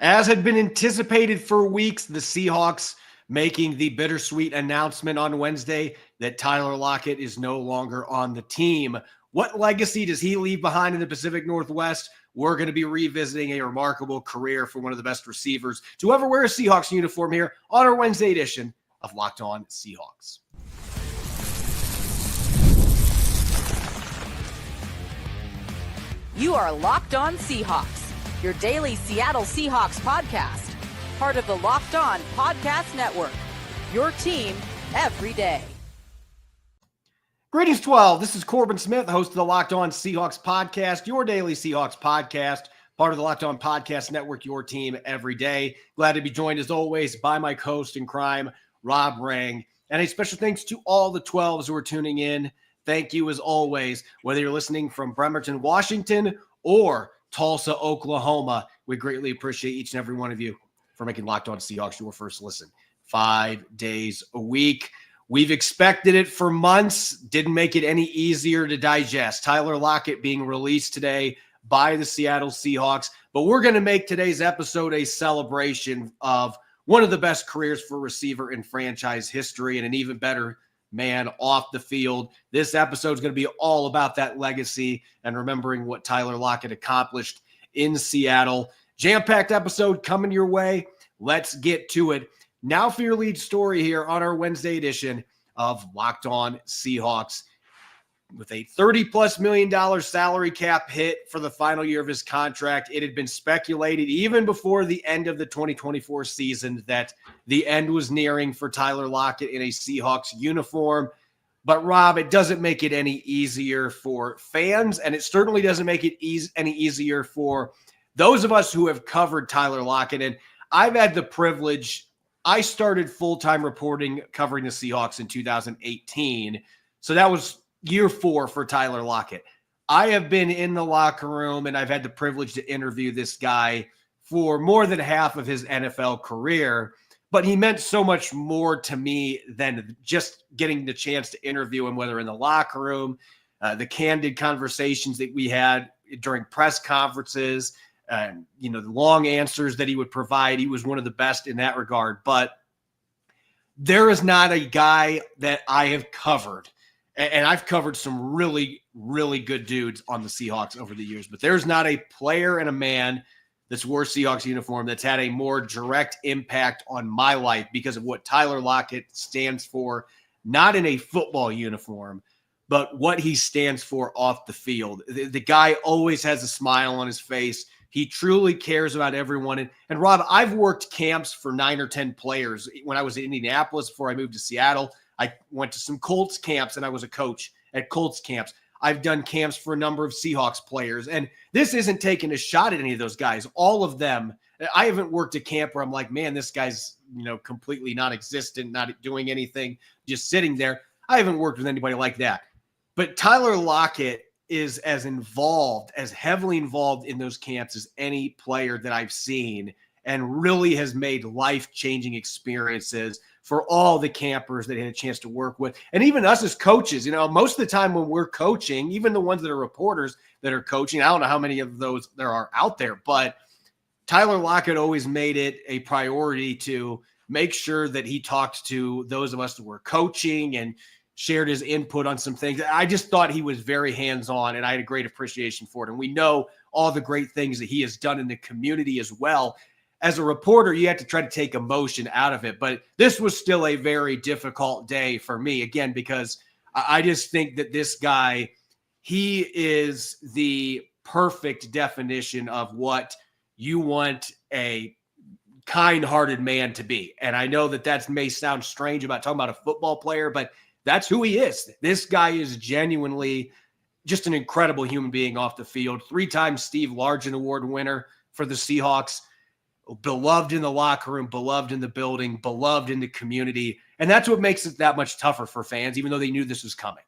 As had been anticipated for weeks, the Seahawks making the bittersweet announcement on Wednesday that Tyler Lockett is no longer on the team. What legacy does he leave behind in the Pacific Northwest? We're going to be revisiting a remarkable career for one of the best receivers to ever wear a Seahawks uniform here on our Wednesday edition of Locked On Seahawks. You are Locked On Seahawks, your daily Seattle Seahawks podcast, part of the Locked On Podcast Network, your team every day. Greetings, 12. This is Corbin Smith, host of the Locked On Seahawks podcast, your daily Seahawks podcast, part of the Locked On Podcast Network, your team every day. Glad to be joined, as always, by my co-host in crime, Rob Rang. And a special thanks to all the 12s who are tuning in. Thank you, as always, whether you're listening from Bremerton, Washington, or Tulsa, Oklahoma. We greatly appreciate each and every one of you for making Locked On Seahawks your first listen 5 days a week. We've expected it for months, didn't make it any easier to digest. Tyler Lockett being released today by the Seattle Seahawks. But we're going to make today's episode a celebration of one of the best careers for a receiver in franchise history and an even better man off the field. This episode is going to be all about that legacy and remembering what Tyler Lockett accomplished in Seattle. Jam-packed episode coming your way. Let's get to it. Now for your lead story here on our Wednesday edition of Locked On Seahawks. With a $30+ million salary cap hit for the final year of his contract, it had been speculated even before the end of the 2024 season that the end was nearing for Tyler Lockett in a Seahawks uniform. But Rob, it doesn't make it any easier for fans, and it certainly doesn't make it any easier for those of us who have covered Tyler Lockett. And I've had the privilege. I started full-time reporting covering the Seahawks in 2018. So that was year 4 for Tyler Lockett. I have been in the locker room and I've had the privilege to interview this guy for more than half of his NFL career, but he meant so much more to me than just getting the chance to interview him, whether in the locker room, the candid conversations that we had during press conferences, the long answers that he would provide. He was one of the best in that regard, but there is not a guy that I have covered. And I've covered some really, really good dudes on the Seahawks over the years, but there's not a player and a man that's wore Seahawks uniform that's had a more direct impact on my life because of what Tyler Lockett stands for, not in a football uniform, but what he stands for off the field. The guy always has a smile on his face. He truly cares about everyone. And Rob, I've worked camps for 9 or 10 players. When I was in Indianapolis before I moved to Seattle, I went to some Colts camps and I was a coach at Colts camps. I've done camps for a number of Seahawks players. And this isn't taking a shot at any of those guys. All of them. I haven't worked a camp where I'm like, man, this guy's, completely non-existent, not doing anything, just sitting there. I haven't worked with anybody like that. But Tyler Lockett is as involved, as heavily involved in those camps as any player that I've seen, and really has made life-changing experiences for all the campers that had a chance to work with. And even us as coaches, most of the time when we're coaching, even the ones that are reporters that are coaching, I don't know how many of those there are out there, but Tyler Lockett always made it a priority to make sure that he talked to those of us that were coaching and shared his input on some things. I just thought he was very hands-on, and I had a great appreciation for it. And we know all the great things that he has done in the community as well. As a reporter, you have to try to take emotion out of it. But this was still a very difficult day for me, again, because I just think that this guy, he is the perfect definition of what you want a kind-hearted man to be. And I know that may sound strange about talking about a football player, but that's who he is. This guy is genuinely just an incredible human being off the field. 3-time Steve Largent Award winner for the Seahawks. Beloved in the locker room, beloved in the building, beloved in the community. And that's what makes it that much tougher for fans, even though they knew this was coming.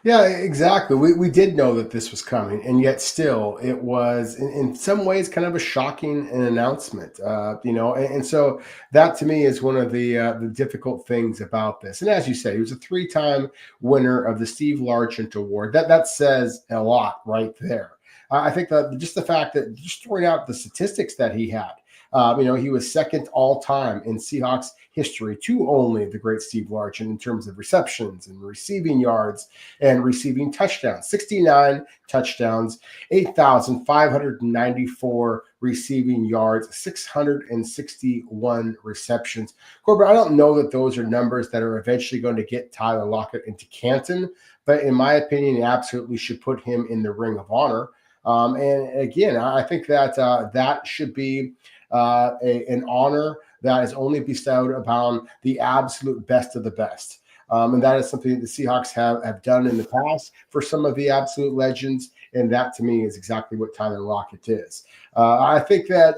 Yeah, exactly. We did know that this was coming, and yet still it was in some ways kind of a shocking announcement, and so that to me is one of the difficult things about this. And as you say, he was a 3-time winner of the Steve Largent Award. That says a lot right there. I think that just the fact that just throwing out the statistics that he had, He was second all time in Seahawks history to only the great Steve Largent in terms of receptions and receiving yards and receiving touchdowns. 69 touchdowns, 8,594 receiving yards, 661 receptions. Corbin, I don't know that those are numbers that are eventually going to get Tyler Lockett into Canton, but in my opinion, he absolutely should put him in the Ring of Honor. And again, I think that that should be an honor that is only bestowed upon the absolute best of the best. And that is something that the Seahawks have done in the past for some of the absolute legends. And that, to me, is exactly what Tyler Lockett is. I think that,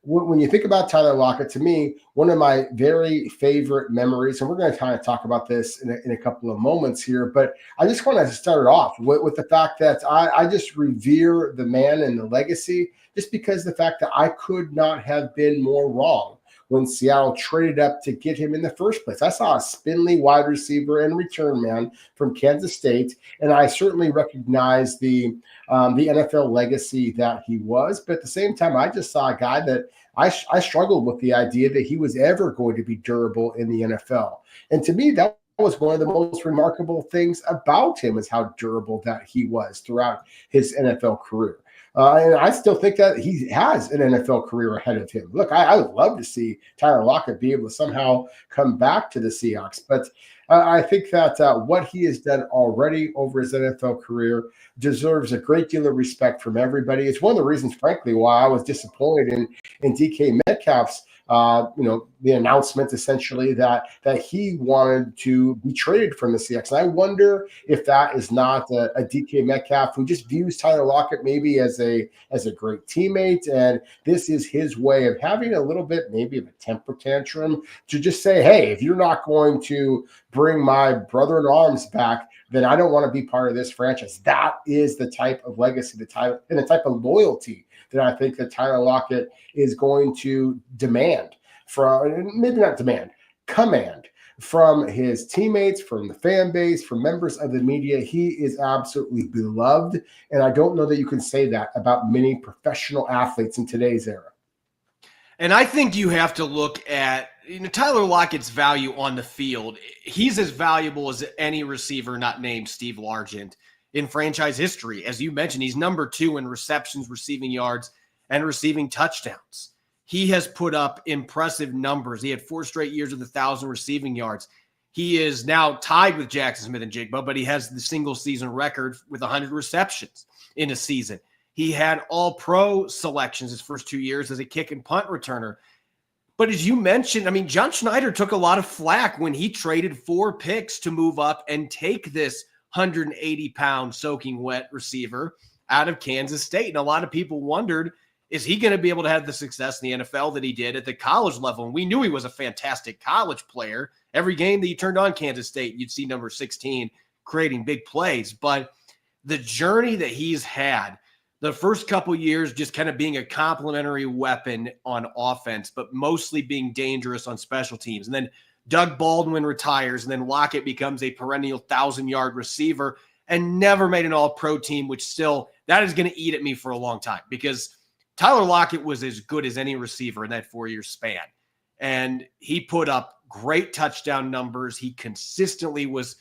when you think about Tyler Lockett, to me, one of my very favorite memories, and we're going to kind of talk about this in a couple of moments here, but I just want to start it off with the fact that I just revere the man and the legacy, just because the fact that I could not have been more wrong when Seattle traded up to get him in the first place. I saw a spindly wide receiver and return man from Kansas State, and I certainly recognize the NFL legacy that he was. But at the same time, I just saw a guy that I struggled with the idea that he was ever going to be durable in the NFL. And to me, that was one of the most remarkable things about him, is how durable that he was throughout his NFL career. And I still think that he has an NFL career ahead of him. Look, I would love to see Tyler Lockett be able to somehow come back to the Seahawks. But I think that what he has done already over his NFL career deserves a great deal of respect from everybody. It's one of the reasons, frankly, why I was disappointed in DK Metcalf's the announcement essentially that he wanted to be traded from the Seahawks. And I wonder if that is not a DK Metcalf who just views Tyler Lockett maybe as a great teammate. And this is his way of having a little bit maybe of a temper tantrum to just say, hey, if you're not going to bring my brother in arms back, then I don't want to be part of this franchise. That is the type of legacy and the type of loyalty that I think that Tyler Lockett is going to demand from, maybe not demand, command from his teammates, from the fan base, from members of the media. He is absolutely beloved. And I don't know that you can say that about many professional athletes in today's era. And I think you have to look at Tyler Lockett's value on the field. He's as valuable as any receiver not named Steve Largent in franchise history. As you mentioned, he's number 2 in receptions, receiving yards, and receiving touchdowns. He has put up impressive numbers. He had 4 straight years with 1,000 receiving yards. He is now tied with Jackson Smith-Njigba, but he has the single season record with 100 receptions in a season. He had all-pro selections his first 2 years as a kick and punt returner. But as you mentioned, John Schneider took a lot of flack when he traded 4 picks to move up and take this 180-pound soaking wet receiver out of Kansas State. And a lot of people wondered, is he going to be able to have the success in the NFL that he did at the college level? And we knew he was a fantastic college player. Every game that you turned on Kansas State, you'd see number 16 creating big plays. But the journey that he's had, the first couple years just kind of being a complementary weapon on offense, but mostly being dangerous on special teams. And then Doug Baldwin retires, and then Lockett becomes a perennial 1,000-yard receiver and never made an all-pro team, which still, that is going to eat at me for a long time, because Tyler Lockett was as good as any receiver in that 4-year span. And he put up great touchdown numbers. He consistently was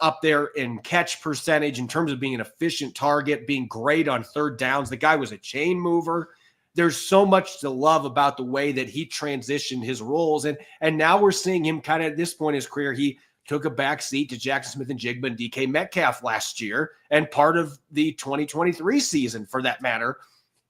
up there in catch percentage in terms of being an efficient target, being great on third downs. The guy was a chain mover. There's so much to love about the way that he transitioned his roles. And now we're seeing him kind of at this point in his career, he took a back seat to Jackson Smith-Njigba and DK Metcalf last year and part of the 2023 season for that matter.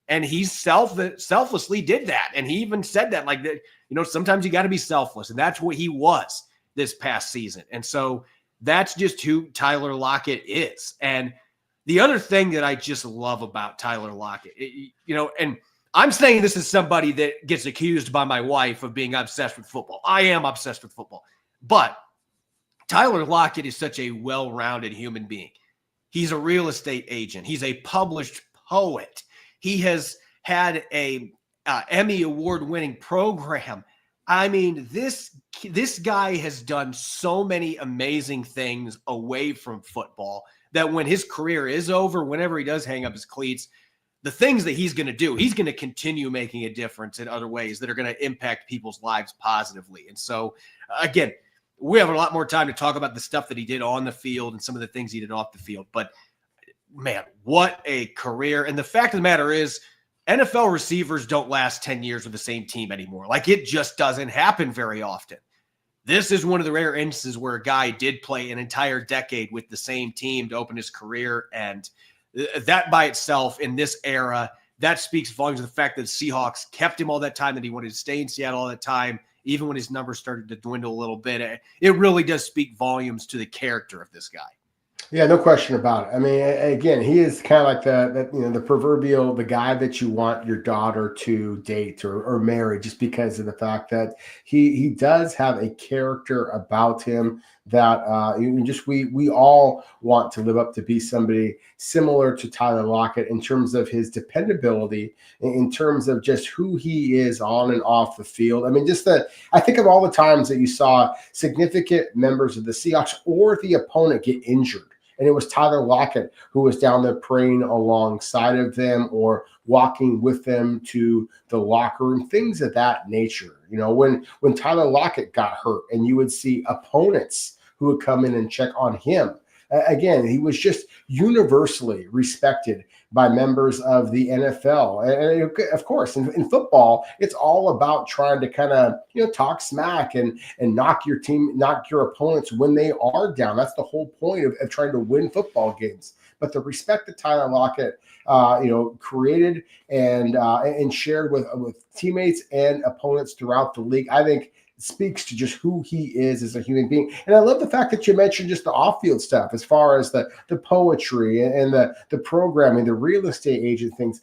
And he selflessly did that. And he even said that, like, that, sometimes you got to be selfless. And that's what he was this past season. And so that's just who Tyler Lockett is. And the other thing that I just love about Tyler Lockett, and I'm saying this is somebody that gets accused by my wife of being obsessed with football. I am obsessed with football. But Tyler Lockett is such a well-rounded human being. He's a real estate agent. He's a published poet. He has had a Emmy award-winning program. This guy has done so many amazing things away from football that when his career is over, whenever he does hang up his cleats, the things that he's going to do, he's going to continue making a difference in other ways that are going to impact people's lives positively. And so, again, we have a lot more time to talk about the stuff that he did on the field and some of the things he did off the field. But, man, what a career. And the fact of the matter is, NFL receivers don't last 10 years with the same team anymore. Like, it just doesn't happen very often. This is one of the rare instances where a guy did play an entire decade with the same team to open his career. And that by itself in this era, that speaks volumes of the fact that the Seahawks kept him all that time, that he wanted to stay in Seattle all that time, even when his numbers started to dwindle a little bit. It really does speak volumes to the character of this guy. Yeah, no question about it. I mean, again, he is kind of like the proverbial, the guy that you want your daughter to date or marry, just because of the fact that he does have a character about him that we all want to live up to, be somebody similar to Tyler Lockett in terms of his dependability, in terms of just who he is on and off the field. I mean, I think of all the times that you saw significant members of the Seahawks or the opponent get injured, and it was Tyler Lockett who was down there praying alongside of them or walking with them to the locker room, things of that nature. You know, when Tyler Lockett got hurt and you would see opponents who would come in and check on him. Again, he was just universally respected by members of the NFL. And of course, in football, it's all about trying to kind of, talk smack and knock your opponents when they are down. That's the whole point of trying to win football games. But the respect that Tyler Lockett, created and shared with teammates and opponents throughout the league, I think speaks to just who he is as a human being. And I love the fact that you mentioned just the off-field stuff, as far as the poetry and the programming, the real estate agent things.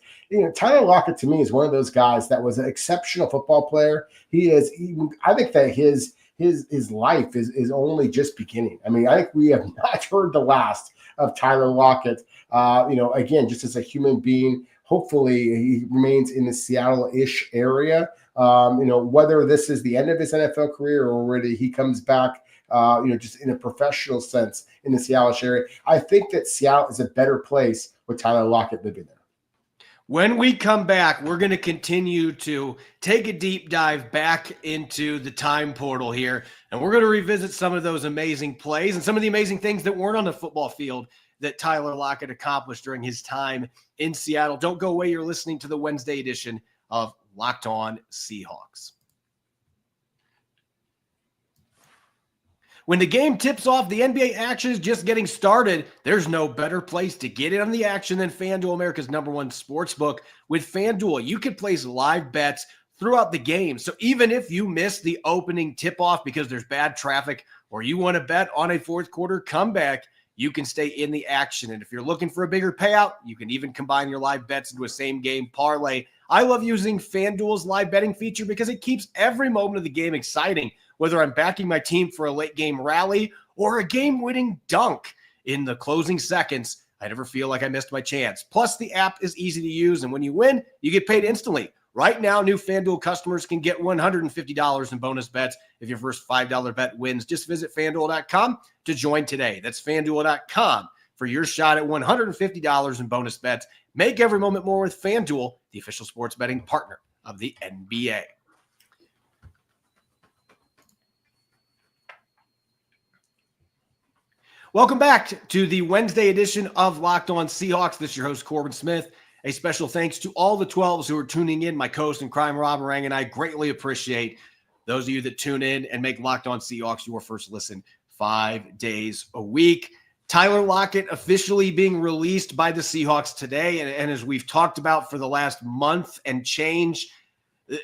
Tyler Lockett to me is one of those guys that was an exceptional football player. I think that his life is only just beginning. I mean, I think we have not heard the last of Tyler Lockett. Again, just as a human being, hopefully he remains in the Seattle-ish area. Whether this is the end of his NFL career or whether he comes back, just in a professional sense in the Seattle area, I think that Seattle is a better place with Tyler Lockett living there. When we come back, we're going to continue to take a deep dive back into the time portal here, and we're going to revisit some of those amazing plays and some of the amazing things that weren't on the football field that Tyler Lockett accomplished during his time in Seattle. Don't go away. You're listening to the Wednesday edition of Locked On Seahawks. When the game tips off, the NBA action is just getting started. There's no better place to get in on the action than FanDuel, America's #1 sportsbook. With FanDuel, you can place live bets throughout the game. So even if you miss the opening tip-off because there's bad traffic, or you want to bet on a fourth quarter comeback, you can stay in the action. And if you're looking for a bigger payout, you can even combine your live bets into a same-game parlay. I love using FanDuel's live betting feature because it keeps every moment of the game exciting, whether I'm backing my team for a late-game rally or a game-winning dunk. In the closing seconds, I never feel like I missed my chance. Plus, the app is easy to use, and when you win, you get paid instantly. Right now, new FanDuel customers can get $150 in bonus bets if your first $5 bet wins. Just visit FanDuel.com to join today. That's FanDuel.com for your shot at $150 in bonus bets. Make every moment more with FanDuel, the official sports betting partner of the NBA. Welcome back to the Wednesday edition of Locked On Seahawks. This is your host, Corbin Smith. A special thanks to all the 12s who are tuning in. My co-host in crime, Rob Morang, and I greatly appreciate those of you that tune in and make Locked On Seahawks your first listen 5 days a week. Tyler Lockett officially being released by the Seahawks today. And as we've talked about for the last month and change,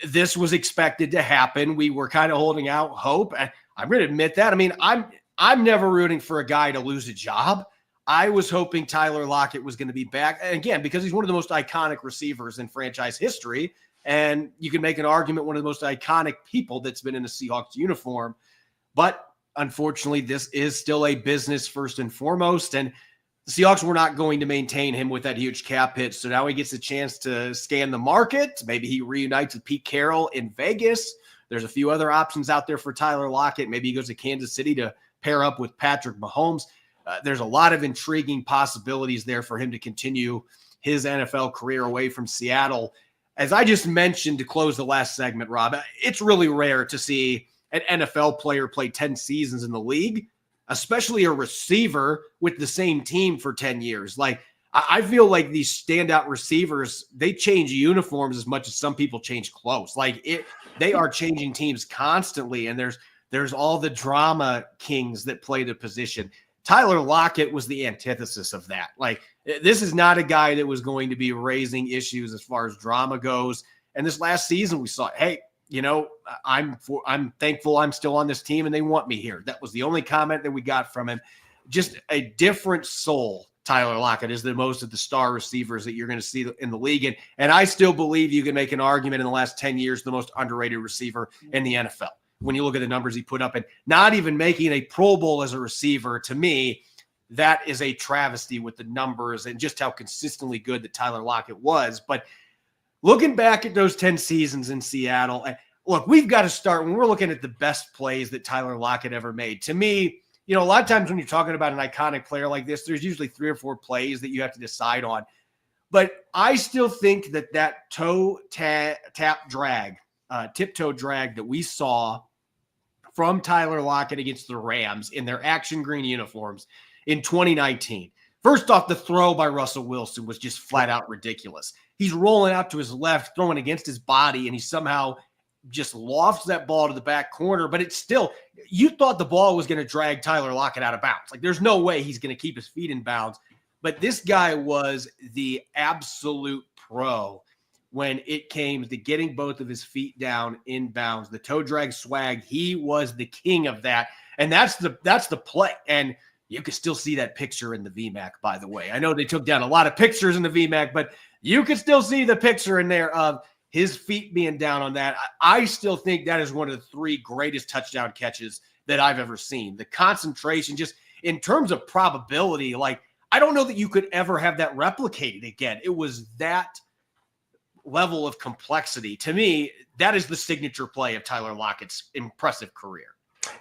this was expected to happen. We were kind of holding out hope. I'm going to admit that. I mean, I'm never rooting for a guy to lose a job. I was hoping Tyler Lockett was going to be back. And again, because he's one of the most iconic receivers in franchise history. And you can make an argument, one of the most iconic people that's been in a Seahawks uniform. But unfortunately, this is still a business first and foremost. And the Seahawks were not going to maintain him with that huge cap hit. So now he gets a chance to scan the market. Maybe he reunites with Pete Carroll in Vegas. There's a few other options out there for Tyler Lockett. Maybe he goes to Kansas City to pair up with Patrick Mahomes. There's a lot of intriguing possibilities there for him to continue his NFL career away from Seattle. As I just mentioned to close the last segment, Rob, it's really rare to see an NFL player play 10 seasons in the league, especially a receiver with the same team for 10 years. Like, I feel like these standout receivers, they change uniforms as much as some people change clothes. They are changing teams constantly, and there's all the drama kings that play the position. Tyler Lockett was the antithesis of that. Like, this is not a guy that was going to be raising issues as far as drama goes. And this last season, we saw, hey, I'm thankful I'm still on this team and they want me here. That was the only comment that we got from him. Just a different soul. Tyler Lockett is the most of the star receivers that you're going to see in the league. And I still believe you can make an argument in the last 10 years, the most underrated receiver in the NFL. When you look at the numbers he put up and not even making a Pro Bowl as a receiver, to me, that is a travesty with the numbers and just how consistently good that Tyler Lockett was. But looking back at those 10 seasons in Seattle, look, we've got to start when we're looking at the best plays that Tyler Lockett ever made. To me, a lot of times when you're talking about an iconic player like this, there's usually 3 or 4 plays that you have to decide on. But I still think that toe tap drag, tiptoe drag that we saw from Tyler Lockett against the Rams in their action green uniforms in 2019. First off, the throw by Russell Wilson was just flat out ridiculous. He's rolling out to his left, throwing against his body, and he somehow just lofts that ball to the back corner. But it's still, you thought the ball was going to drag Tyler Lockett out of bounds. Like, there's no way he's going to keep his feet in bounds. But this guy was the absolute pro when it came to getting both of his feet down in bounds. The toe drag swag, he was the king of that. And that's the play. And you can still see that picture in the VMAC, by the way. I know they took down a lot of pictures in the VMAC, but you can still see the picture in there of his feet being down on that. I still think that is one of the 3 greatest touchdown catches that I've ever seen. The concentration, just in terms of probability, like, I don't know that you could ever have that replicated again. It was that level of complexity. To me, that is the signature play of Tyler Lockett's impressive career.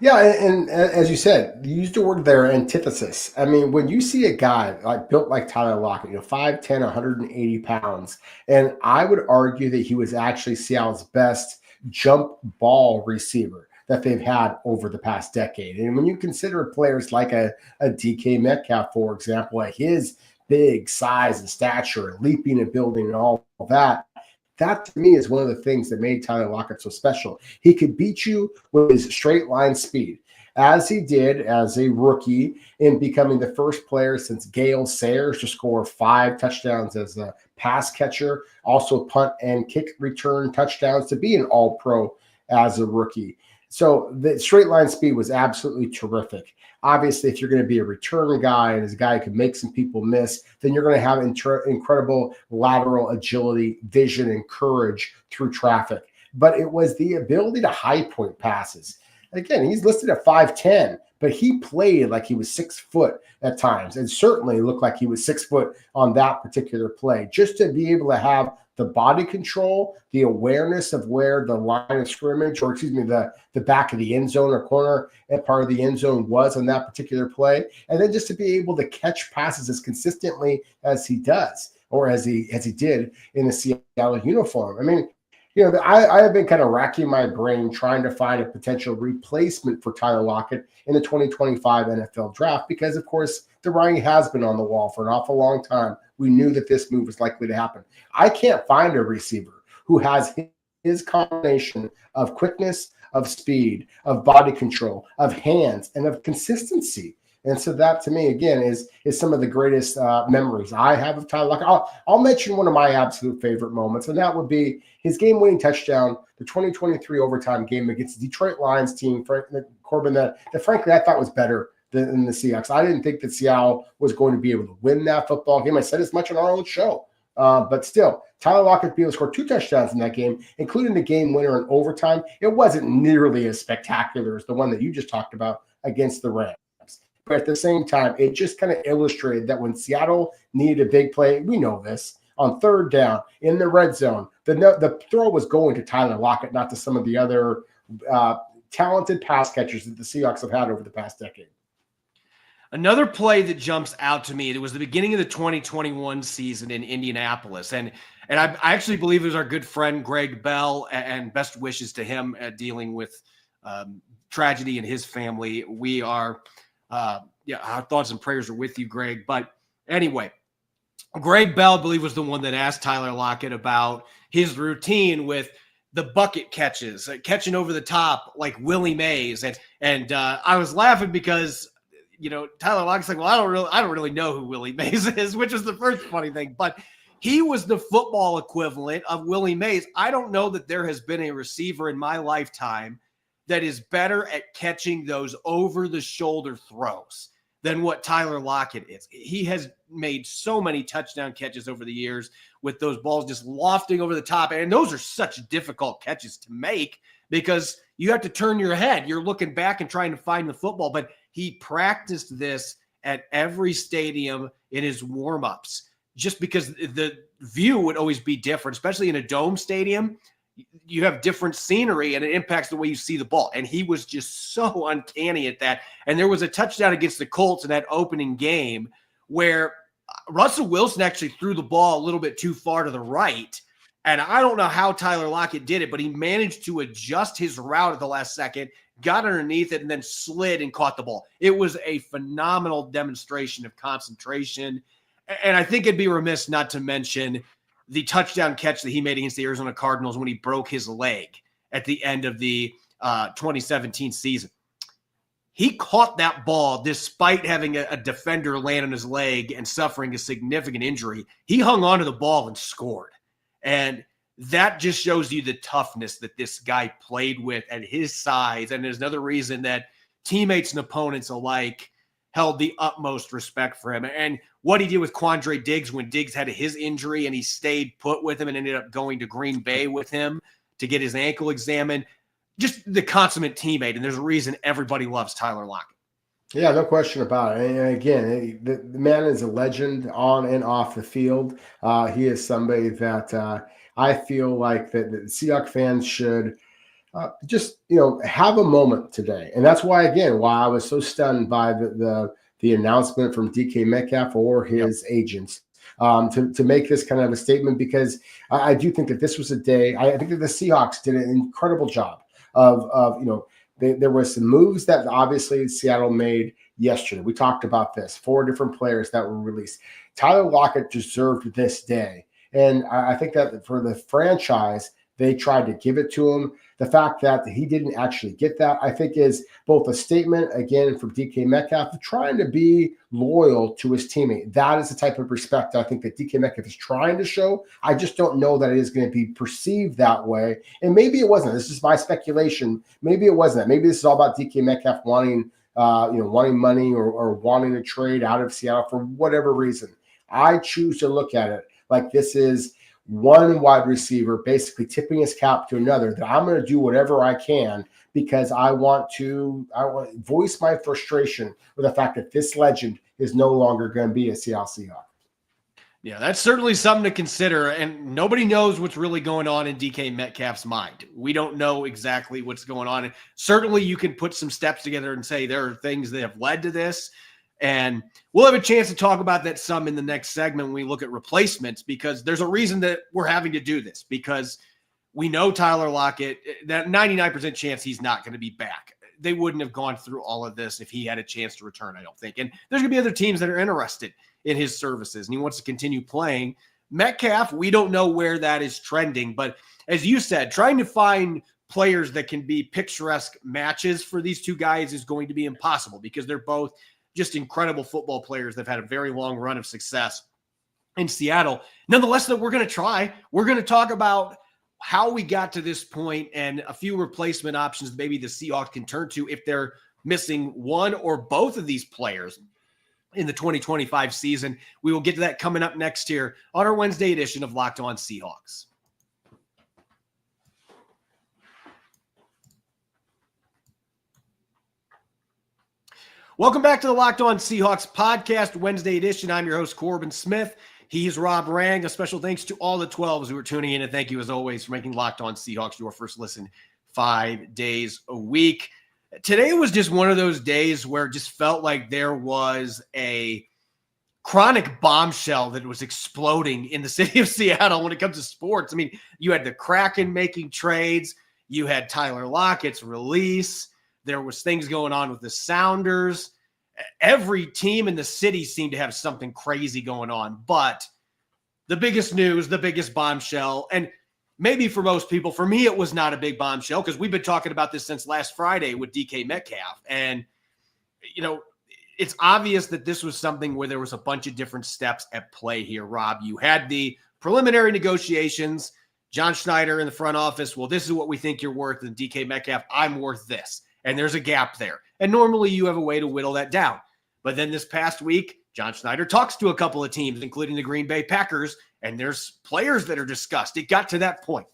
Yeah, and as you said, you used the word there, antithesis. I mean, when you see a guy built like Tyler Lockett, 5'10", 180 pounds, and I would argue that he was actually Seattle's best jump ball receiver that they've had over the past decade. And when you consider players like a DK Metcalf, for example, at his big size and stature, leaping and building and all of that, that to me is one of the things that made Tyler Lockett so special. He could beat you with his straight line speed, as he did as a rookie in becoming the first player since Gale Sayers to score 5 touchdowns as a pass catcher, also punt and kick return touchdowns, to be an all-pro as a rookie. So the straight line speed was absolutely terrific. Obviously, if you're going to be a return guy and as a guy who can make some people miss, then you're going to have incredible lateral agility, vision, and courage through traffic. But it was the ability to high point passes. Again, he's listed at 5'10", but he played like he was 6 foot at times, and certainly looked like he was 6 foot on that particular play. Just to be able to have the body control, the awareness of where the line of scrimmage, or the back of the end zone or corner and part of the end zone was on that particular play. And then just to be able to catch passes as consistently as he does, or as he did in the Seattle uniform. I mean, I have been kind of racking my brain trying to find a potential replacement for Tyler Lockett in the 2025 NFL draft, because of course the writing has been on the wall for an awful long time. We knew that this move was likely to happen. I can't find a receiver who has his combination of quickness, of speed, of body control, of hands, and of consistency. And so that, to me, again, is some of the greatest memories I have of Tyler Lockett. I'll mention one of my absolute favorite moments, and that would be his game-winning touchdown, the 2023 overtime game against the Detroit Lions team, Corbin, that frankly I thought was better than the Seahawks. I didn't think that Seattle was going to be able to win that football game. I said as much on our own show. But still, Tyler Lockett be able to score 2 touchdowns in that game, including the game winner in overtime. It wasn't nearly as spectacular as the one that you just talked about against the Rams. But at the same time, it just kind of illustrated that when Seattle needed a big play, we know this, on 3rd down in the red zone, the throw was going to Tyler Lockett, not to some of the other talented pass catchers that the Seahawks have had over the past decade. Another play that jumps out to me, it was the beginning of the 2021 season in Indianapolis. And I actually believe it was our good friend Greg Bell, and best wishes to him dealing with tragedy in his family. We are, our thoughts and prayers are with you, Greg. But anyway, Greg Bell, I believe, was the one that asked Tyler Lockett about his routine with the bucket catches, catching over the top like Willie Mays. And I was laughing because, Tyler Lockett's like, well, I don't really know who Willie Mays is, which was the first funny thing. But he was the football equivalent of Willie Mays. I don't know that there has been a receiver in my lifetime that is better at catching those over-the-shoulder throws than what Tyler Lockett is. He has made so many touchdown catches over the years with those balls just lofting over the top. And those are such difficult catches to make because you have to turn your head. You're looking back and trying to find the football. But he practiced this at every stadium in his warm-ups just because the view would always be different, especially in a dome stadium. You have different scenery and it impacts the way you see the ball. And he was just so uncanny at that. And there was a touchdown against the Colts in that opening game where Russell Wilson actually threw the ball a little bit too far to the right. And I don't know how Tyler Lockett did it, but he managed to adjust his route at the last second, got underneath it, and then slid and caught the ball. It was a phenomenal demonstration of concentration. And I think it'd be remiss not to mention the touchdown catch that he made against the Arizona Cardinals when he broke his leg at the end of the 2017 season. He caught that ball despite having a defender land on his leg and suffering a significant injury. He hung onto the ball and scored. And that just shows you the toughness that this guy played with at his size. And there's another reason that teammates and opponents alike held the utmost respect for him. And what he did with Quandre Diggs when Diggs had his injury and he stayed put with him and ended up going to Green Bay with him to get his ankle examined. Just the consummate teammate. And there's a reason everybody loves Tyler Lockett. Yeah, no question about it. And again, the man is a legend on and off the field. He is somebody that I feel like that the Seahawks fans should just have a moment today. And that's why I was so stunned by the announcement from DK Metcalf or his agents to make this kind of a statement, because I do think that this was a day. I think that the Seahawks did an incredible job of there were some moves that obviously Seattle made yesterday. We talked about this, 4 different players that were released. Tyler Lockett deserved this day. And I think that for the franchise, they tried to give it to him. The fact that he didn't actually get that, I think, is both a statement, again, from DK Metcalf, of trying to be loyal to his teammate. That is the type of respect I think that DK Metcalf is trying to show. I just don't know that it is going to be perceived that way. And maybe it wasn't. This is my speculation. Maybe it wasn't. Maybe this is all about DK Metcalf wanting money or wanting to trade out of Seattle for whatever reason. I choose to look at it like this is one wide receiver basically tipping his cap to another, that I'm going to do whatever I can because I want to voice my frustration with the fact that this legend is no longer going to be a Seattle Seahawk. Yeah, that's certainly something to consider. And nobody knows what's really going on in DK Metcalf's mind. We don't know exactly what's going on. And certainly you can put some steps together and say there are things that have led to this. And we'll have a chance to talk about that some in the next segment when we look at replacements, because there's a reason that we're having to do this, because we know Tyler Lockett, that 99% chance he's not going to be back. They wouldn't have gone through all of this if he had a chance to return, I don't think. And there's going to be other teams that are interested in his services, and he wants to continue playing. Metcalf, we don't know where that is trending, but as you said, trying to find players that can be picturesque matches for these two guys is going to be impossible, because they're both just incredible football players that have had a very long run of success in Seattle. Nonetheless, that we're going to try. We're going to talk about how we got to this point and a few replacement options maybe the Seahawks can turn to if they're missing one or both of these players in the 2025 season. We will get to that coming up next here on our Wednesday edition of Locked On Seahawks. Welcome back to the Locked On Seahawks podcast, Wednesday edition. I'm your host, Corbin Smith. He's Rob Rang. A special thanks to all the 12s who are tuning in, and thank you as always for making Locked On Seahawks your first listen 5 days a week. today was just one of those days where it just felt like there was a chronic bombshell that was exploding in the city of Seattle when it comes to sports. I mean, you had the Kraken making trades. You had Tyler Lockett's release. There was things going on with the Sounders. Every team in the city seemed to have something crazy going on. But the biggest news, the biggest bombshell, and maybe for most people, for me, it was not a big bombshell because we've been talking about this since last Friday with DK Metcalf. And, it's obvious that this was something where there was a bunch of different steps at play here, Rob. You had the preliminary negotiations, John Schneider in the front office. Well, this is what we think you're worth. And DK Metcalf, I'm worth this. And there's a gap there. And normally you have a way to whittle that down. But then this past week, John Schneider talks to a couple of teams, including the Green Bay Packers, and there's players that are discussed. It got to that point.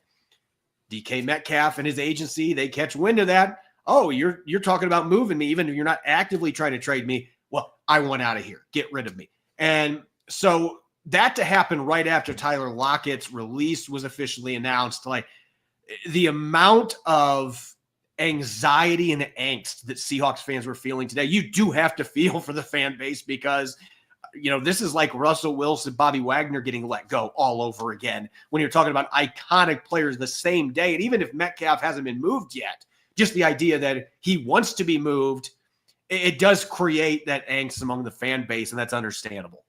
DK Metcalf and his agency, they catch wind of that. Oh, you're talking about moving me, even if you're not actively trying to trade me. Well, I want out of here. Get rid of me. And so that to happen right after Tyler Lockett's release was officially announced, like the amount of anxiety and angst that Seahawks fans were feeling today, you do have to feel for the fan base because, this is like Russell Wilson, Bobby Wagner getting let go all over again when you're talking about iconic players the same day. And even if Metcalf hasn't been moved yet, just the idea that he wants to be moved, it does create that angst among the fan base, and that's understandable.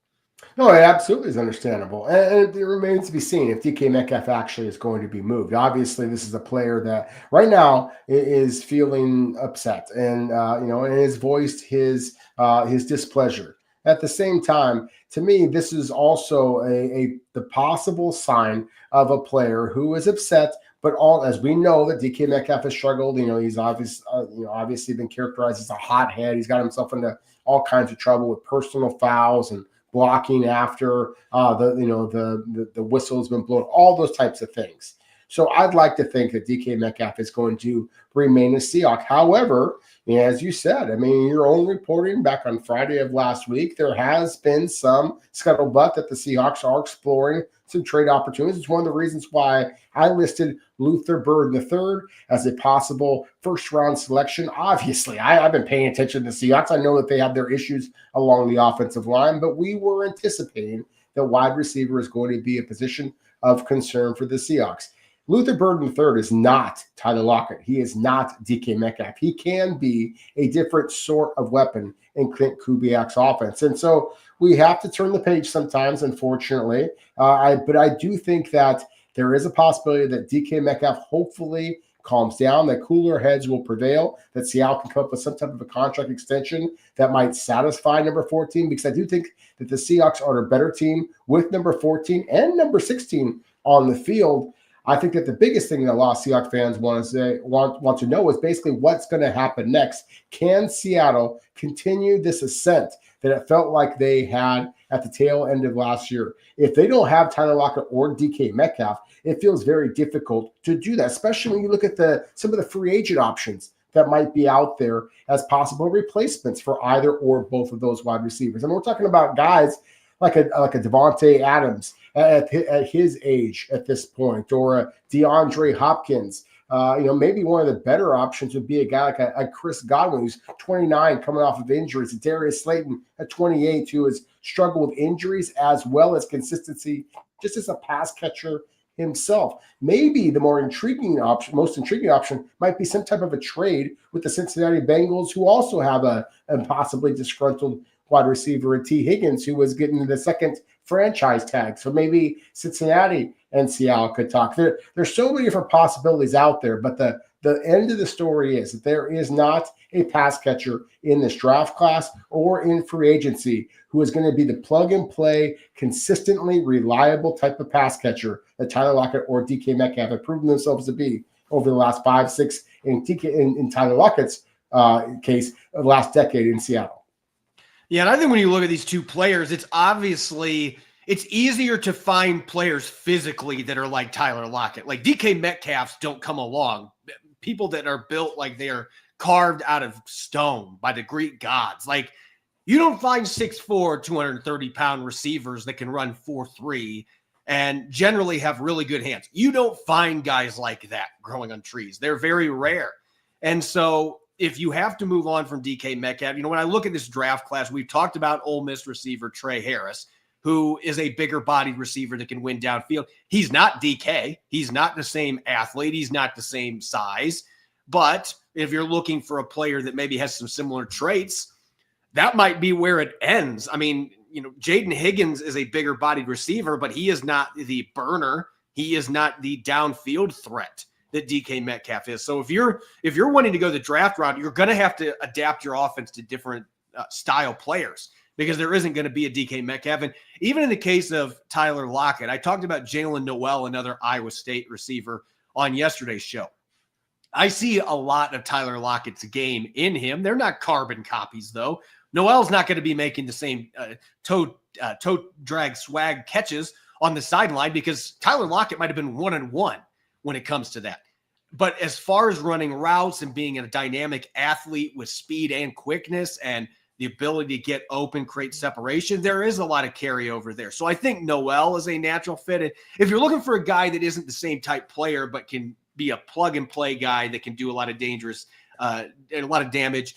No, it absolutely is understandable. And it remains to be seen if DK Metcalf actually is going to be moved. Obviously, this is a player that right now is feeling upset and, and has voiced his displeasure. At the same time, to me, this is also the possible sign of a player who is upset. But as we know that DK Metcalf has struggled, he's obviously been characterized as a hothead. He's got himself into all kinds of trouble with personal fouls and blocking after the whistle has been blown, all those types of things. So I'd like to think that DK Metcalf is going to remain a Seahawk. However, as you said, your own reporting back on Friday of last week, there has been some scuttlebutt that the Seahawks are exploring some trade opportunities. It's one of the reasons why I listed Luther Bird III as a possible first-round selection. Obviously, I've been paying attention to the Seahawks. I know that they have their issues along the offensive line, but we were anticipating that wide receiver is going to be a position of concern for the Seahawks. Luther Bird III is not Tyler Lockett. He is not DK Metcalf. He can be a different sort of weapon in Clint Kubiak's offense. And so we have to turn the page sometimes, unfortunately. But I do think that there is a possibility that DK Metcalf hopefully calms down, that cooler heads will prevail, that Seattle can come up with some type of a contract extension that might satisfy number 14, because I do think that the Seahawks are a better team with number 14 and number 16 on the field. I think that the biggest thing that a lot of Seahawks fans want to know is basically what's going to happen next. Can Seattle continue this ascent that it felt like they had at the tail end of last year? If they don't have Tyler Lockett or DK Metcalf, it feels very difficult to do that, especially when you look at some of the free agent options that might be out there as possible replacements for either or both of those wide receivers. And we're talking about guys like a Devontae Adams at his age at this point, or a DeAndre Hopkins. Maybe one of the better options would be a guy like a Chris Godwin, who's 29, coming off of injuries. Darius Slayton at 28, who has struggled with injuries as well as consistency, just as a pass catcher himself. Maybe the most intriguing option might be some type of a trade with the Cincinnati Bengals, who also have a possibly disgruntled wide receiver in T. Higgins, who was getting the second franchise tag. So maybe Cincinnati and Seattle could talk. There's so many different possibilities out there, but the end of the story is that there is not a pass catcher in this draft class or in free agency who is going to be the plug-and-play, consistently reliable type of pass catcher that Tyler Lockett or DK Metcalf have proven themselves to be over the last 5, 6, in Tyler Lockett's case, the last decade in Seattle. Yeah, and I think when you look at these two players, it's easier to find players physically that are like Tyler Lockett. Like DK Metcalfs don't come along. People that are built like they are carved out of stone by the Greek gods. Like you don't find 6'4", 230-pound receivers that can run 4.3 and generally have really good hands. You don't find guys like that growing on trees. They're very rare. And so if you have to move on from DK Metcalf, when I look at this draft class, we've talked about Ole Miss receiver Trey Harris, who is a bigger bodied receiver that can win downfield. He's not DK. He's not the same athlete. He's not the same size. But if you're looking for a player that maybe has some similar traits, that might be where it ends. I mean, Jaden Higgins is a bigger bodied receiver, but he is not the burner. He is not the downfield threat that DK Metcalf is. So if you're wanting to go the draft route, you're going to have to adapt your offense to different style players, because there isn't going to be a DK Metcalf. And even in the case of Tyler Lockett, I talked about Jalen Noel, another Iowa State receiver, on yesterday's show. I see a lot of Tyler Lockett's game in him. They're not carbon copies, though. Noel's not going to be making the same toe drag swag catches on the sideline, because Tyler Lockett might have been 1-on-1 when it comes to that. But as far as running routes and being a dynamic athlete with speed and quickness and the ability to get open, create separation, there is a lot of carryover there. So I think Noel is a natural fit. And if you're looking for a guy that isn't the same type player, but can be a plug and play guy that can do a lot of dangerous, and a lot of damage,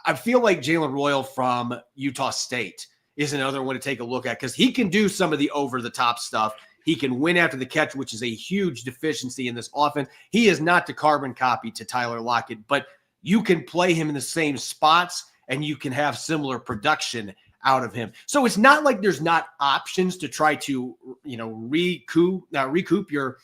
I feel like Jalen Royal from Utah State is another one to take a look at, because he can do some of the over the top stuff. He can win after the catch, which is a huge deficiency in this offense. He is not the carbon copy to Tyler Lockett, but you can play him in the same spots and you can have similar production out of him. So it's not like there's not options to try to, recoup your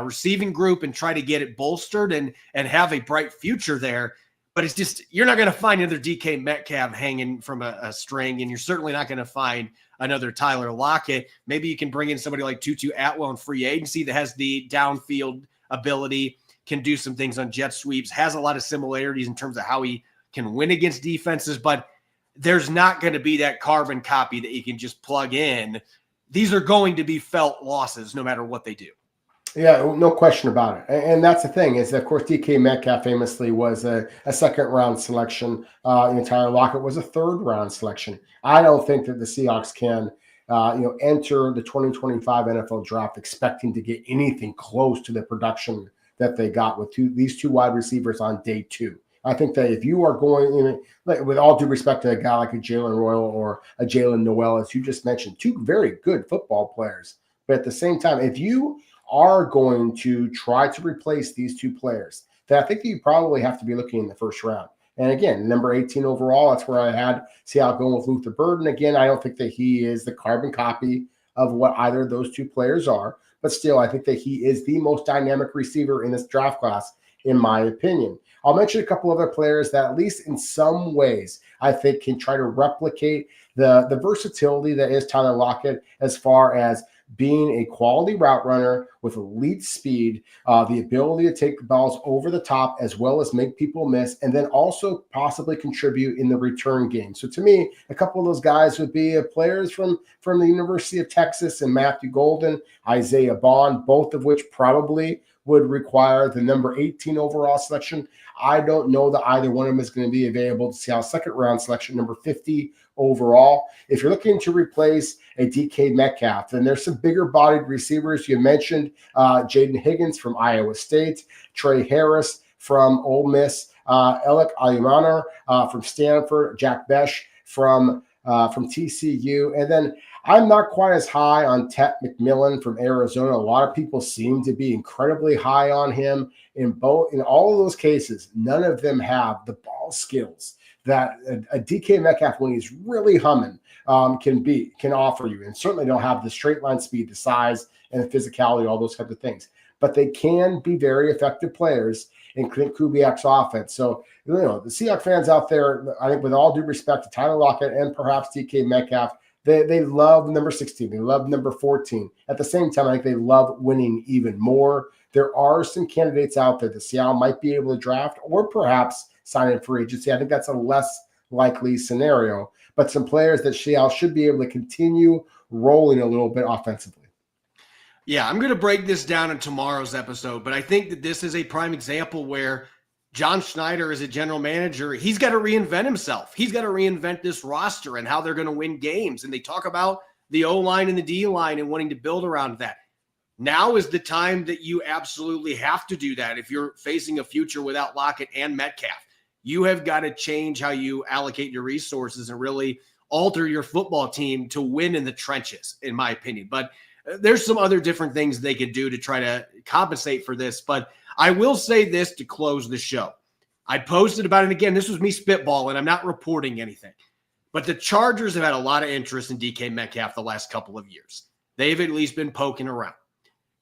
receiving group and try to get it bolstered and have a bright future there. But it's just, you're not going to find another DK Metcalf hanging from a string, and you're certainly not going to find another Tyler Lockett. Maybe you can bring in somebody like Tutu Atwell in free agency that has the downfield ability, can do some things on jet sweeps, has a lot of similarities in terms of how he can win against defenses, but there's not going to be that carbon copy that you can just plug in. These are going to be felt losses no matter what they do. Yeah, no question about it. And that's the thing is, of course, DK Metcalf famously was a second-round selection. Tyler Lockett was a third-round selection. I don't think that the Seahawks can, enter the 2025 NFL draft expecting to get anything close to the production that they got with these two wide receivers on day two. I think that if you are going, with all due respect to a guy like a Jalen Royal or a Jalen Noel, as you just mentioned, two very good football players. But at the same time, if you are going to try to replace these two players, then I think that you probably have to be looking in the first round. And again, number 18 overall, that's where I had Seattle going with Luther Burden. Again, I don't think that he is the carbon copy of what either of those two players are. But still, I think that he is the most dynamic receiver in this draft class, in my opinion. I'll mention a couple other players that, at least in some ways, I think can try to replicate the versatility that is Tyler Lockett, as far as being a quality route runner with elite speed, the ability to take the balls over the top as well as make people miss, and then also possibly contribute in the return game. So to me, a couple of those guys would be players from the University of Texas and Matthew Golden, Isaiah Bond, both of which probably would require the number 18 overall selection. I don't know that either one of them is going to be available to Seattle second round selection, number 50 overall. If you're looking to replace a DK Metcalf, then there's some bigger bodied receivers. You mentioned Jaden Higgins from Iowa State, Trey Harris from Ole Miss, Alec Alimanar from Stanford, Jack Besh from TCU. And then I'm not quite as high on Tet McMillan from Arizona. A lot of people seem to be incredibly high on him. In all of those cases, none of them have the ball skills that a DK Metcalf, when he's really humming, can offer you. And certainly don't have the straight line speed, the size, and the physicality, all those types of things. But they can be very effective players in Clint Kubiak's offense. So, the Seahawks fans out there, I think with all due respect to Tyler Lockett and perhaps DK Metcalf, they love number 16. They love number 14. At the same time, I think they love winning even more. There are some candidates out there that Seattle might be able to draft or perhaps sign in free agency. I think that's a less likely scenario. But some players that Seattle should be able to continue rolling a little bit offensively. Yeah, I'm going to break this down in tomorrow's episode, but I think that this is a prime example where John Schneider, as a general manager, he's got to reinvent himself. He's got to reinvent this roster and how they're going to win games. And they talk about the O-line and the D-line and wanting to build around that. Now is the time that you absolutely have to do that if you're facing a future without Lockett and Metcalf. You have got to change how you allocate your resources and really alter your football team to win in the trenches, in my opinion. But there's some other different things they could do to try to compensate for this. But I will say this to close the show. I posted about it again. This was me spitballing. I'm not reporting anything. But the Chargers have had a lot of interest in DK Metcalf the last couple of years. They've at least been poking around.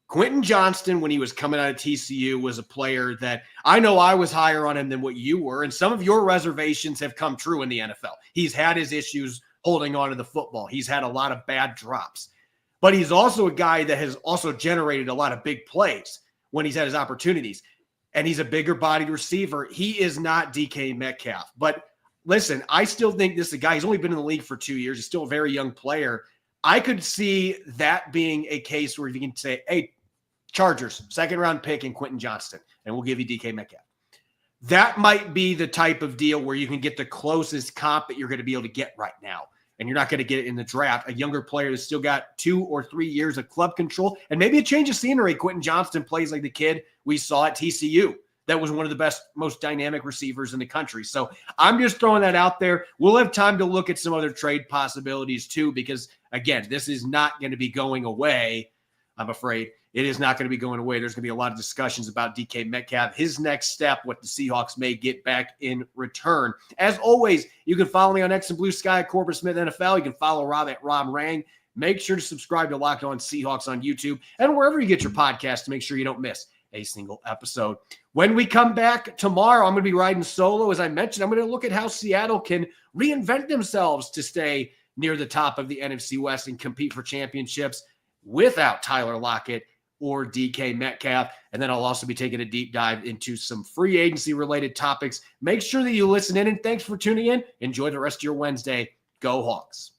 Quentin Johnston, when he was coming out of TCU, was a player that I know I was higher on him than what you were, and some of your reservations have come true in the NFL. He's had his issues holding on to the football. He's had a lot of bad drops. But he's also a guy that has also generated a lot of big plays when he's had his opportunities. And he's a bigger-bodied receiver. He is not DK Metcalf. But listen, I still think this is a guy, he's only been in the league for 2 years. He's still a very young player. I could see that being a case where you can say, hey, Chargers, second-round pick in Quentin Johnston, and we'll give you DK Metcalf. That might be the type of deal where you can get the closest comp that you're going to be able to get right now. And you're not going to get it in the draft. A younger player that's still got 2 or 3 years of club control and maybe a change of scenery. Quentin Johnston plays like the kid we saw at TCU. That was one of the best, most dynamic receivers in the country. So I'm just throwing that out there. We'll have time to look at some other trade possibilities too, because again, this is not going to be going away. I'm afraid it is not going to be going away. There's going to be a lot of discussions about DK Metcalf, his next step, what the Seahawks may get back in return. As always, you can follow me on X and Blue Sky at Corbin Smith NFL. You can follow Rob at Rob Rang. Make sure to subscribe to Locked On Seahawks on YouTube and wherever you get your podcast to make sure you don't miss a single episode. When we come back tomorrow, I'm going to be riding solo. As I mentioned, I'm going to look at how Seattle can reinvent themselves to stay near the top of the NFC West and compete for championships without Tyler Lockett or DK Metcalf. And then I'll also be taking a deep dive into some free agency related topics. Make sure that you listen in, and thanks for tuning in. Enjoy the rest of your Wednesday. Go Hawks.